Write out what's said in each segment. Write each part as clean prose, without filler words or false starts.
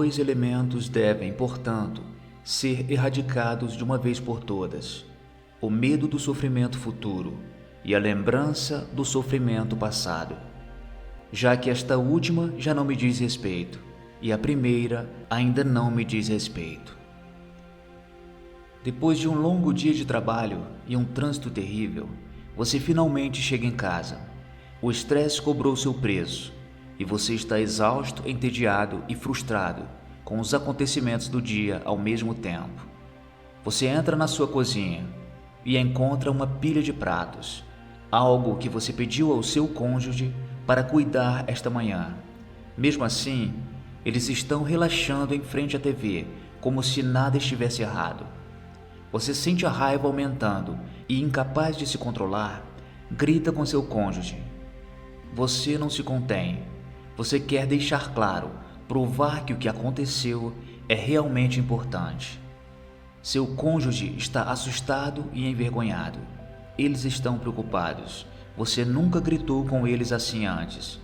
dois elementos devem, portanto, ser erradicados de uma vez por todas: o medo do sofrimento futuro e a lembrança do sofrimento passado, já que esta última já não me diz respeito e a primeira ainda não me diz respeito. Depois de um longo dia de trabalho e um trânsito terrível, você finalmente chega em casa. O estresse cobrou seu preço e você está exausto, entediado e frustrado com os acontecimentos do dia ao mesmo tempo. Você entra na sua cozinha e encontra uma pilha de pratos, algo que você pediu ao seu cônjuge para cuidar esta manhã. Mesmo assim, eles estão relaxando em frente à TV, como se nada estivesse errado. Você sente a raiva aumentando e, incapaz de se controlar, grita com seu cônjuge. Você não se contém. Você quer deixar claro, provar que o que aconteceu é realmente importante. Seu cônjuge está assustado e envergonhado. Eles estão preocupados. Você nunca gritou com eles assim antes.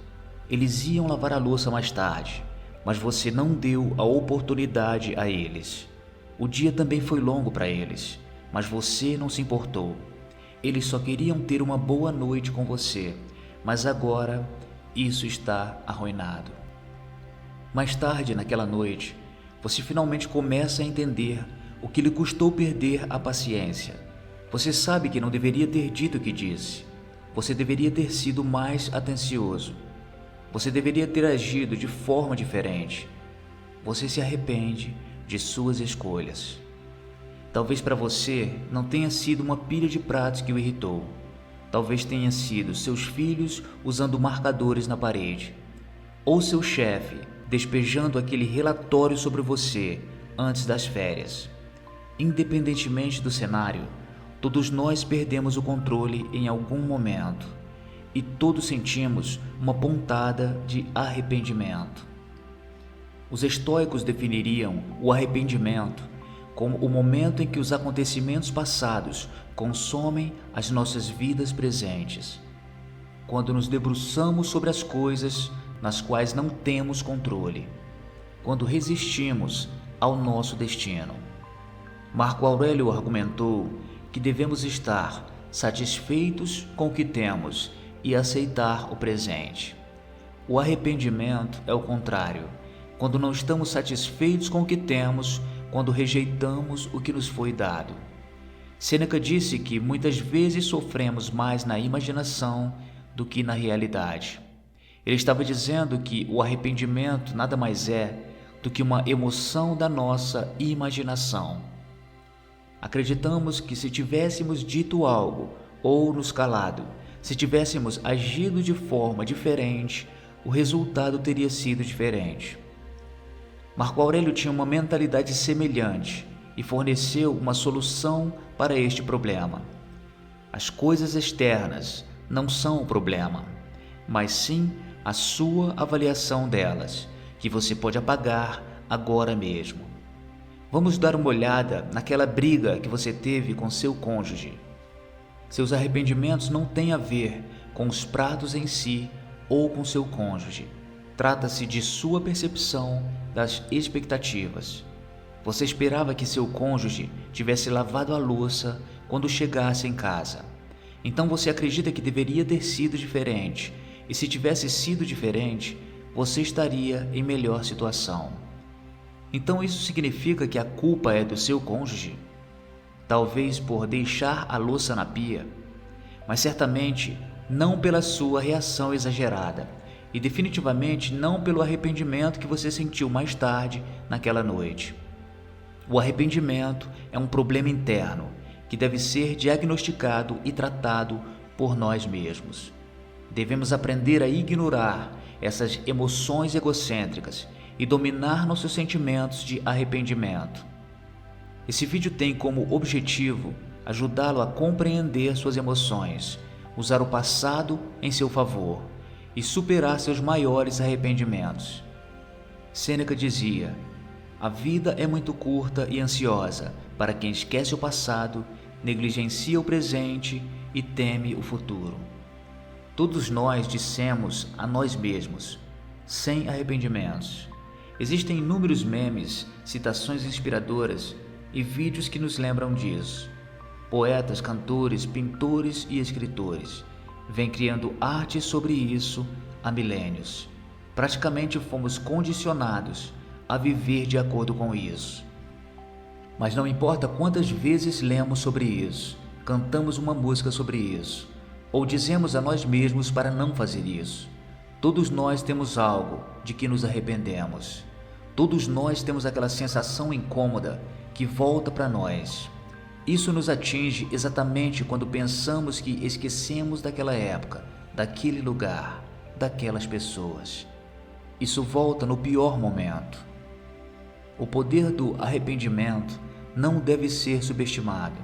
Eles iam lavar a louça mais tarde, mas você não deu a oportunidade a eles. O dia também foi longo para eles, mas você não se importou. Eles só queriam ter uma boa noite com você, mas agora isso está arruinado. Mais tarde naquela noite, você finalmente começa a entender o que lhe custou perder a paciência. Você sabe que não deveria ter dito o que disse. Você deveria ter sido mais atencioso. Você deveria ter agido de forma diferente. Você se arrepende de suas escolhas. Talvez para você não tenha sido uma pilha de pratos que o irritou. Talvez tenha sido seus filhos usando marcadores na parede, ou seu chefe despejando aquele relatório sobre você antes das férias. Independentemente do cenário, todos nós perdemos o controle em algum momento e todos sentimos uma pontada de arrependimento. Os estoicos definiriam o arrependimento como o momento em que os acontecimentos passados consomem as nossas vidas presentes, quando nos debruçamos sobre as coisas nas quais não temos controle, quando resistimos ao nosso destino. Marco Aurélio argumentou que devemos estar satisfeitos com o que temos e aceitar o presente. O arrependimento é o contrário, quando não estamos satisfeitos com o que temos, quando rejeitamos o que nos foi dado. Sêneca disse que muitas vezes sofremos mais na imaginação do que na realidade. Ele estava dizendo que o arrependimento nada mais é do que uma emoção da nossa imaginação. Acreditamos que se tivéssemos dito algo ou nos calado, se tivéssemos agido de forma diferente, o resultado teria sido diferente. Marco Aurélio tinha uma mentalidade semelhante e forneceu uma solução para este problema. As coisas externas não são o problema, mas sim a sua avaliação delas, que você pode apagar agora mesmo. Vamos dar uma olhada naquela briga que você teve com seu cônjuge. Seus arrependimentos não têm a ver com os pratos em si ou com seu cônjuge. Trata-se de sua percepção das expectativas. Você esperava que seu cônjuge tivesse lavado a louça quando chegasse em casa. Então você acredita que deveria ter sido diferente, e se tivesse sido diferente, você estaria em melhor situação. Então isso significa que a culpa é do seu cônjuge? Talvez por deixar a louça na pia, mas certamente não pela sua reação exagerada e definitivamente não pelo arrependimento que você sentiu mais tarde naquela noite. O arrependimento é um problema interno que deve ser diagnosticado e tratado por nós mesmos. Devemos aprender a ignorar essas emoções egocêntricas e dominar nossos sentimentos de arrependimento. Esse vídeo tem como objetivo ajudá-lo a compreender suas emoções, usar o passado em seu favor e superar seus maiores arrependimentos. Sêneca dizia: a vida é muito curta e ansiosa para quem esquece o passado, negligencia o presente e teme o futuro. Todos nós dissemos a nós mesmos, sem arrependimentos: Existem inúmeros memes, citações inspiradoras e vídeos que nos lembram disso. Poetas, cantores, pintores e escritores vêm criando arte sobre isso há milênios. Praticamente fomos condicionados a viver de acordo com isso. Mas não importa quantas vezes lemos sobre isso, cantamos uma música sobre isso, ou dizemos a nós mesmos para não fazer isso, todos nós temos algo de que nos arrependemos. Todos nós temos aquela sensação incômoda que volta para nós. Isso nos atinge exatamente quando pensamos que esquecemos daquela época, daquele lugar, daquelas pessoas. Isso volta no pior momento. O poder do arrependimento não deve ser subestimado.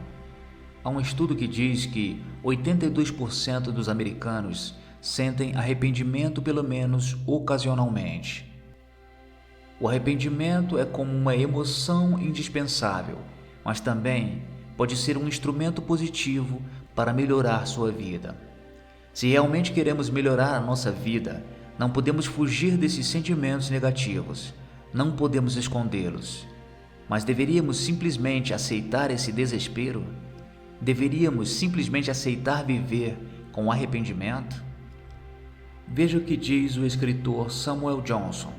Há um estudo que diz que 82% dos americanos sentem arrependimento pelo menos ocasionalmente. O arrependimento é como uma emoção indispensável, mas também pode ser um instrumento positivo para melhorar sua vida. Se realmente queremos melhorar a nossa vida, não podemos fugir desses sentimentos negativos, não podemos escondê-los. Mas deveríamos simplesmente aceitar esse desespero? Deveríamos simplesmente aceitar viver com arrependimento? Veja o que diz o escritor Samuel Johnson.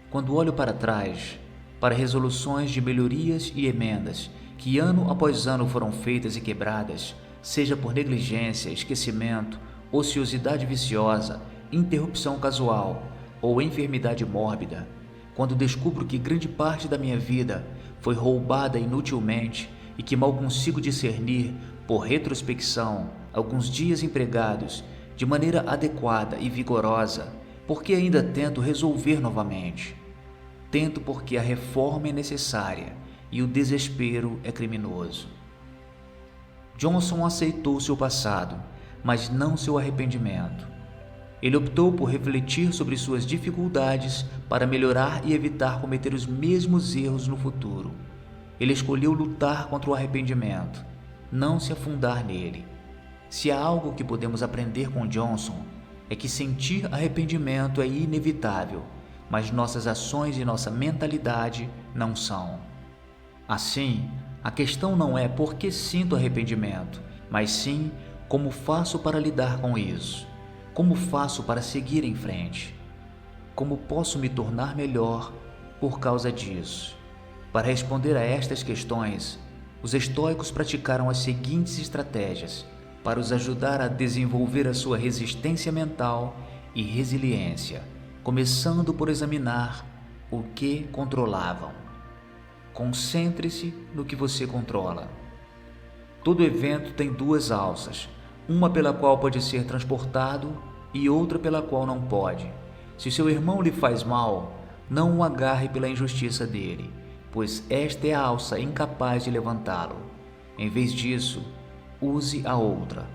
Quando olho para trás, para resoluções de melhorias e emendas que ano após ano foram feitas e quebradas, seja por negligência, esquecimento, ociosidade viciosa, interrupção casual ou enfermidade mórbida, quando descubro que grande parte da minha vida foi roubada inutilmente e que mal consigo discernir, por retrospecção, alguns dias empregados de maneira adequada e vigorosa, porque ainda tento resolver novamente. Tento porque a reforma é necessária e o desespero é criminoso. Johnson aceitou seu passado, mas não seu arrependimento. Ele optou por refletir sobre suas dificuldades para melhorar e evitar cometer os mesmos erros no futuro. Ele escolheu lutar contra o arrependimento, não se afundar nele. Se há algo que podemos aprender com Johnson, é que sentir arrependimento é inevitável, mas nossas ações e nossa mentalidade não são. Assim, a questão não é por que sinto arrependimento, mas sim como faço para lidar com isso. Como faço para seguir em frente? Como posso me tornar melhor por causa disso? Para responder a estas questões, os estoicos praticaram as seguintes estratégias para os ajudar a desenvolver a sua resistência mental e resiliência, começando por examinar o que controlavam. Concentre-se no que você controla. Todo evento tem duas alças, uma pela qual pode ser transportado e outra pela qual não pode. Se seu irmão lhe faz mal, não o agarre pela injustiça dele, pois esta é a alça incapaz de levantá-lo. Em vez disso, use a outra,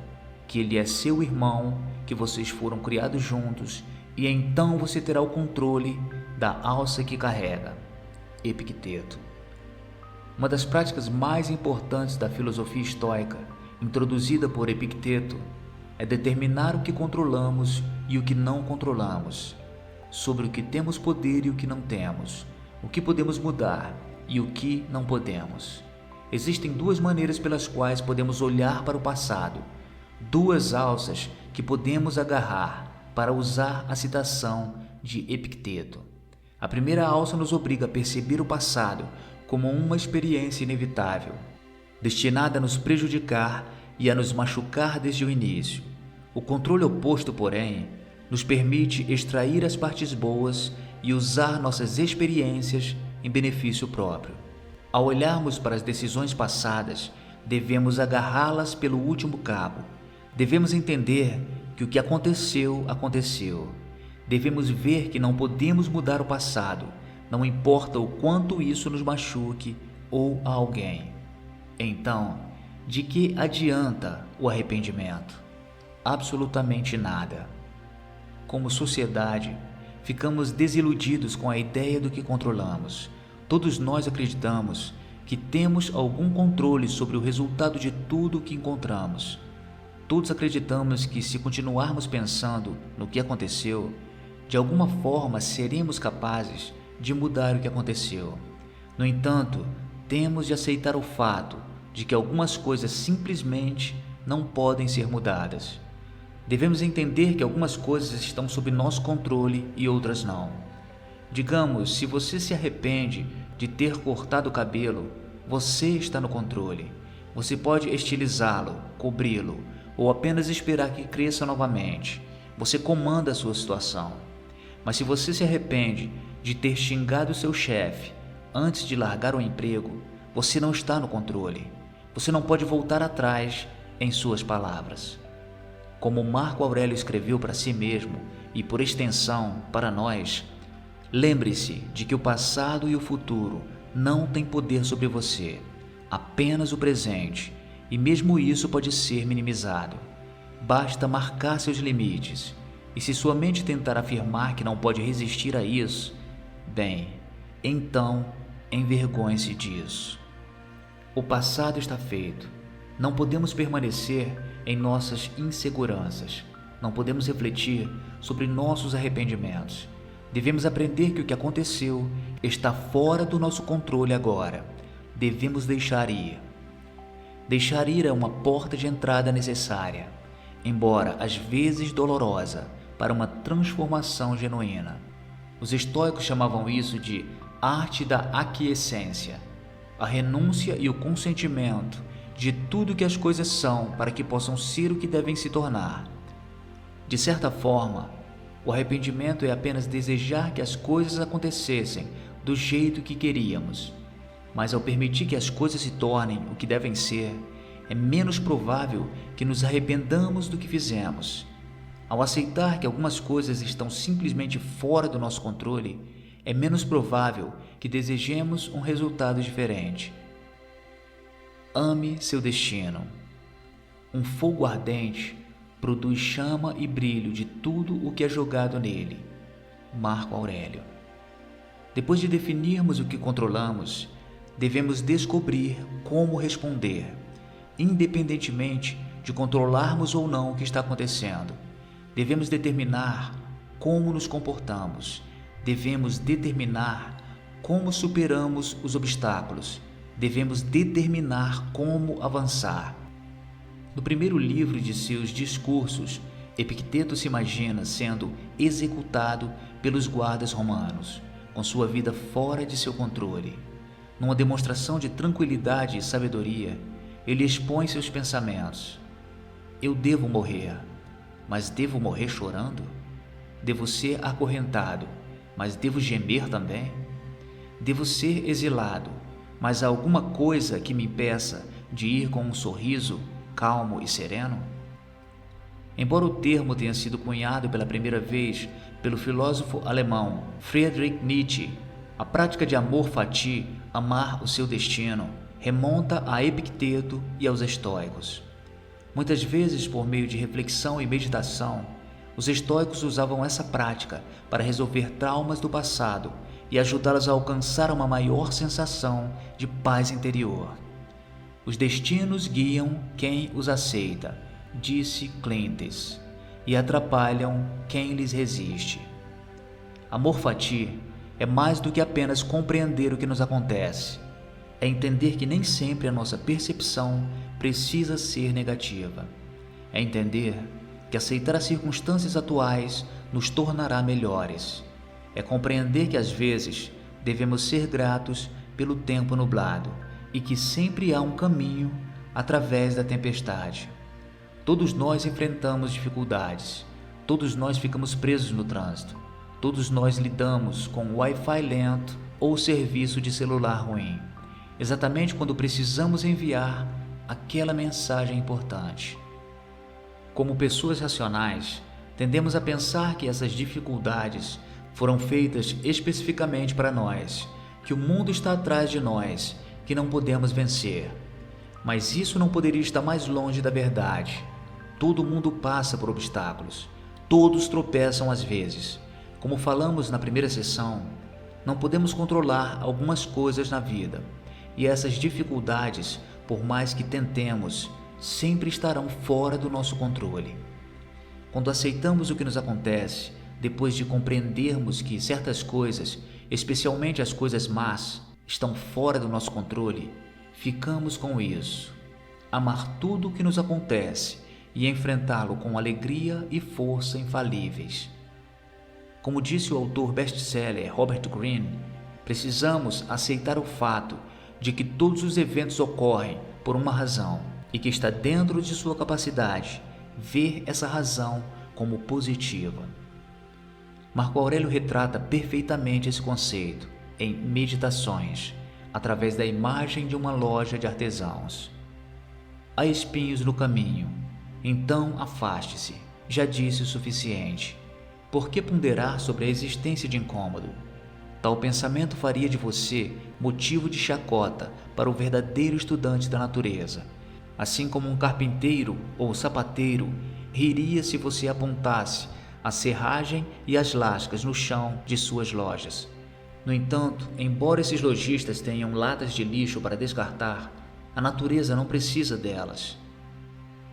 que ele é seu irmão, que vocês foram criados juntos, e então você terá o controle da alça que carrega. Epicteto. Uma das práticas mais importantes da filosofia estoica, introduzida por Epicteto, é determinar o que controlamos e o que não controlamos, sobre o que temos poder e o que não temos, o que podemos mudar e o que não podemos. Existem duas maneiras pelas quais podemos olhar para o passado, duas alças que podemos agarrar, para usar a citação de Epicteto. A primeira alça nos obriga a perceber o passado como uma experiência inevitável, destinada a nos prejudicar e a nos machucar desde o início. O controle oposto, porém, nos permite extrair as partes boas e usar nossas experiências em benefício próprio. Ao olharmos para as decisões passadas, devemos agarrá-las pelo último cabo. Devemos entender que o que aconteceu, aconteceu. Devemos ver que não podemos mudar o passado, não importa o quanto isso nos machuque ou a alguém. Então, de que adianta o arrependimento? Absolutamente nada. Como sociedade, ficamos desiludidos com a ideia do que controlamos. Todos nós acreditamos que temos algum controle sobre o resultado de tudo o que encontramos. Todos acreditamos que, se continuarmos pensando no que aconteceu, de alguma forma seremos capazes de mudar o que aconteceu. No entanto, temos de aceitar o fato de que algumas coisas simplesmente não podem ser mudadas. Devemos entender que algumas coisas estão sob nosso controle e outras não. Digamos, se você se arrepende de ter cortado o cabelo, você está no controle. Você pode estilizá-lo, cobri-lo ou apenas esperar que cresça novamente. Você comanda a sua situação. Mas se você se arrepende de ter xingado seu chefe antes de largar o emprego, você não está no controle. Você não pode voltar atrás em suas palavras. Como Marco Aurélio escreveu para si mesmo e, por extensão, para nós, lembre-se de que o passado e o futuro não têm poder sobre você, apenas o presente, e mesmo isso pode ser minimizado. Basta marcar seus limites, e se sua mente tentar afirmar que não pode resistir a isso, bem, então envergonhe-se disso. O passado está feito. Não podemos permanecer em nossas inseguranças. Não podemos refletir sobre nossos arrependimentos. Devemos aprender que o que aconteceu está fora do nosso controle agora. Devemos deixar ir. Deixar ir é uma porta de entrada necessária, embora às vezes dolorosa, para uma transformação genuína. Os estoicos chamavam isso de arte da aquiescência, a renúncia e o consentimento de tudo que as coisas são para que possam ser o que devem se tornar. De certa forma, o arrependimento é apenas desejar que as coisas acontecessem do jeito que queríamos, mas ao permitir que as coisas se tornem o que devem ser, é menos provável que nos arrependamos do que fizemos. Ao aceitar que algumas coisas estão simplesmente fora do nosso controle, é menos provável que desejemos um resultado diferente. Ame seu destino. Um fogo ardente produz chama e brilho de tudo o que é jogado nele. Marco Aurélio. Depois de definirmos o que controlamos, devemos descobrir como responder, independentemente de controlarmos ou não o que está acontecendo. Devemos determinar como nos comportamos. Devemos determinar como superamos os obstáculos. Devemos determinar como avançar. No primeiro livro de seus discursos, Epicteto se imagina sendo executado pelos guardas romanos, com sua vida fora de seu controle. Numa demonstração de tranquilidade e sabedoria, ele expõe seus pensamentos. Eu devo morrer, mas devo morrer chorando? Devo ser acorrentado, mas devo gemer também? Devo ser exilado, mas há alguma coisa que me impeça de ir com um sorriso calmo e sereno? Embora o termo tenha sido cunhado pela primeira vez pelo filósofo alemão Friedrich Nietzsche, a prática de amor fati, amar o seu destino, remonta a Epicteto e aos estoicos. Muitas vezes, por meio de reflexão e meditação, os estoicos usavam essa prática para resolver traumas do passado e ajudá-los a alcançar uma maior sensação de paz interior. Os destinos guiam quem os aceita, disse Clentes, e atrapalham quem lhes resiste. Amor fati é mais do que apenas compreender o que nos acontece. É entender que nem sempre a nossa percepção precisa ser negativa. É entender que aceitar as circunstâncias atuais nos tornará melhores. É compreender que às vezes devemos ser gratos pelo tempo nublado e que sempre há um caminho através da tempestade. Todos nós enfrentamos dificuldades, todos nós ficamos presos no trânsito, todos nós lidamos com Wi-Fi lento ou serviço de celular ruim, exatamente quando precisamos enviar aquela mensagem importante. Como pessoas racionais, tendemos a pensar que essas dificuldades foram feitas especificamente para nós, que o mundo está atrás de nós, que não podemos vencer. Mas isso não poderia estar mais longe da verdade. Todo mundo passa por obstáculos, todos tropeçam às vezes. Como falamos na primeira sessão, não podemos controlar algumas coisas na vida, e essas dificuldades, por mais que tentemos, sempre estarão fora do nosso controle. Quando aceitamos o que nos acontece, depois de compreendermos que certas coisas especialmente as coisas más, estão fora do nosso controle, ficamos com isso. Amar tudo o que nos acontece e enfrentá-lo com alegria e força infalíveis. Como disse o autor best-seller Robert Greene, precisamos aceitar o fato de que todos os eventos ocorrem por uma razão e que está dentro de sua capacidade ver essa razão como positiva. Marco Aurélio retrata perfeitamente esse conceito em Meditações, através da imagem de uma loja de artesãos. Há espinhos no caminho, então afaste-se, já disse o suficiente. Por que ponderar sobre a existência de incômodo? Tal pensamento faria de você motivo de chacota para o verdadeiro estudante da natureza, assim como um carpinteiro ou sapateiro riria se você apontasse a serragem e as lascas no chão de suas lojas. No entanto, embora esses lojistas tenham latas de lixo para descartar, a natureza não precisa delas.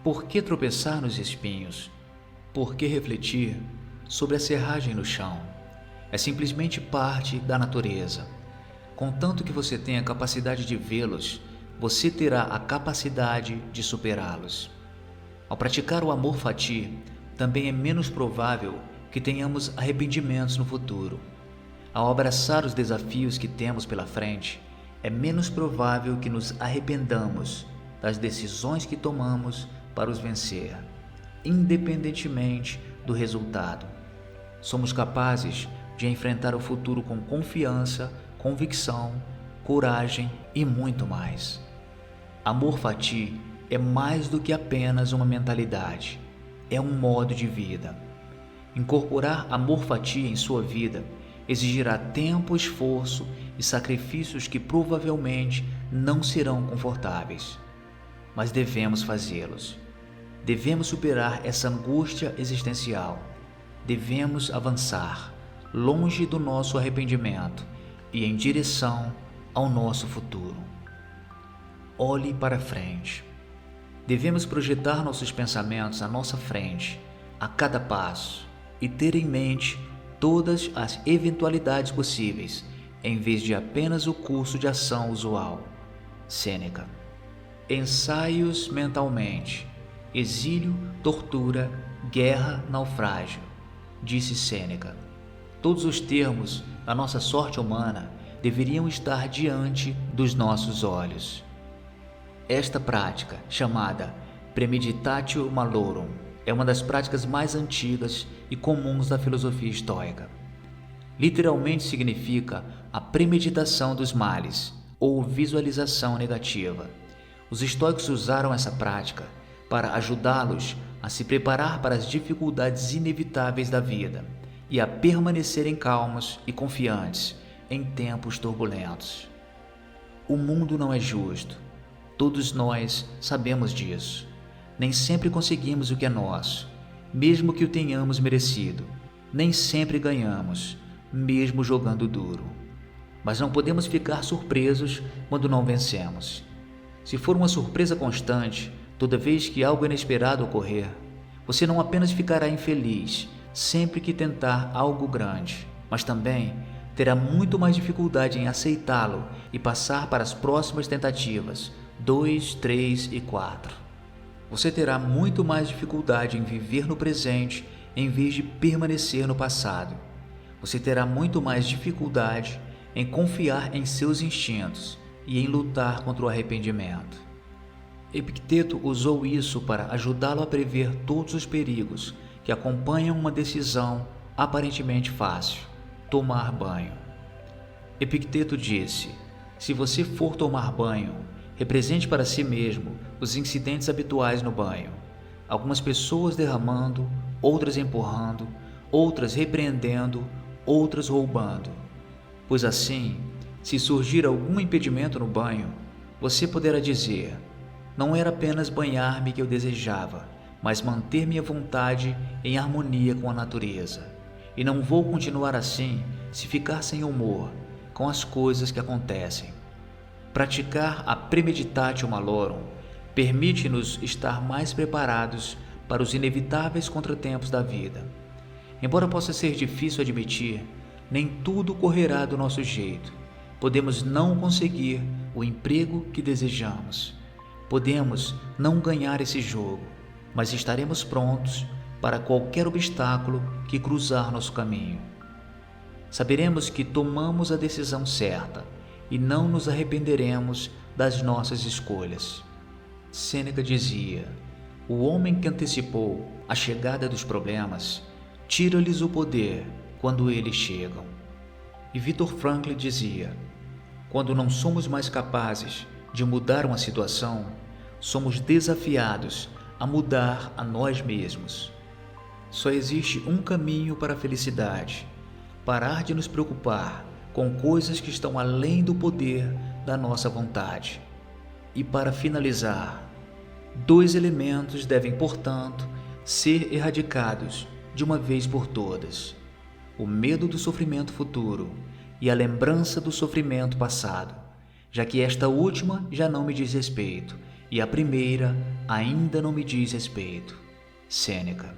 Por que tropeçar nos espinhos? Por que refletir sobre a serragem no chão? É simplesmente parte da natureza. Contanto que você tenha a capacidade de vê-los, você terá a capacidade de superá-los. Ao praticar o amor fati, também é menos provável que tenhamos arrependimentos no futuro. Ao abraçar os desafios que temos pela frente, é menos provável que nos arrependamos das decisões que tomamos para os vencer, independentemente do resultado. Somos capazes de enfrentar o futuro com confiança, convicção, coragem e muito mais. Amor fati é mais do que apenas uma mentalidade, é um modo de vida. Incorporar amor fati em sua vida exigirá tempo, esforço e sacrifícios que provavelmente não serão confortáveis. Mas devemos fazê-los. Devemos superar essa angústia existencial. Devemos avançar, longe do nosso arrependimento e em direção ao nosso futuro. Olhe para frente. Devemos projetar nossos pensamentos à nossa frente, a cada passo, e ter em mente todas as eventualidades possíveis, em vez de apenas o curso de ação usual. Sêneca. Ensaios mentalmente. Exílio, tortura, guerra, naufrágio, disse Sêneca. Todos os termos da nossa sorte humana deveriam estar diante dos nossos olhos. Esta prática, chamada Premeditatio Malorum, é uma das práticas mais antigas e comuns da filosofia estoica. Literalmente significa a premeditação dos males ou visualização negativa. Os estoicos usaram essa prática para ajudá-los a se preparar para as dificuldades inevitáveis da vida e a permanecerem calmos e confiantes em tempos turbulentos. O mundo não é justo. Todos nós sabemos disso. Nem sempre conseguimos o que é nosso, mesmo que o tenhamos merecido. Nem sempre ganhamos, mesmo jogando duro. Mas não podemos ficar surpresos quando não vencemos. Se for uma surpresa constante, toda vez que algo inesperado ocorrer, você não apenas ficará infeliz sempre que tentar algo grande, mas também terá muito mais dificuldade em aceitá-lo e passar para as próximas tentativas 2, 3 e 4. Você terá muito mais dificuldade em viver no presente em vez de permanecer no passado. Você terá muito mais dificuldade em confiar em seus instintos e em lutar contra o arrependimento. Epicteto usou isso para ajudá-lo a prever todos os perigos que acompanham uma decisão aparentemente fácil: tomar banho. Epicteto disse: se você for tomar banho, represente para si mesmo os incidentes habituais no banho. Algumas pessoas derramando, outras empurrando, outras repreendendo, outras roubando. Pois assim, se surgir algum impedimento no banho, você poderá dizer: não era apenas banhar-me que eu desejava, mas manter minha vontade em harmonia com a natureza. E não vou continuar assim se ficar sem humor com as coisas que acontecem. Praticar a Premeditatio Malorum permite-nos estar mais preparados para os inevitáveis contratempos da vida. Embora possa ser difícil admitir, nem tudo correrá do nosso jeito. Podemos não conseguir o emprego que desejamos. Podemos não ganhar esse jogo, mas estaremos prontos para qualquer obstáculo que cruzar nosso caminho. Saberemos que tomamos a decisão certa e não nos arrependeremos das nossas escolhas. Sêneca dizia: o homem que antecipou a chegada dos problemas tira-lhes o poder quando eles chegam. E Viktor Frankl dizia: quando não somos mais capazes de mudar uma situação, somos desafiados a mudar a nós mesmos. Só existe um caminho para a felicidade: parar de nos preocupar com coisas que estão além do poder da nossa vontade. E para finalizar, 2 elementos devem, portanto, ser erradicados de uma vez por todas: o medo do sofrimento futuro e a lembrança do sofrimento passado, já que esta última já não me diz respeito e a primeira ainda não me diz respeito. Sêneca.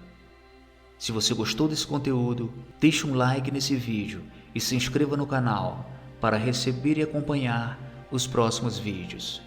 Se você gostou desse conteúdo, deixe um like nesse vídeo e se inscreva no canal para receber e acompanhar os próximos vídeos.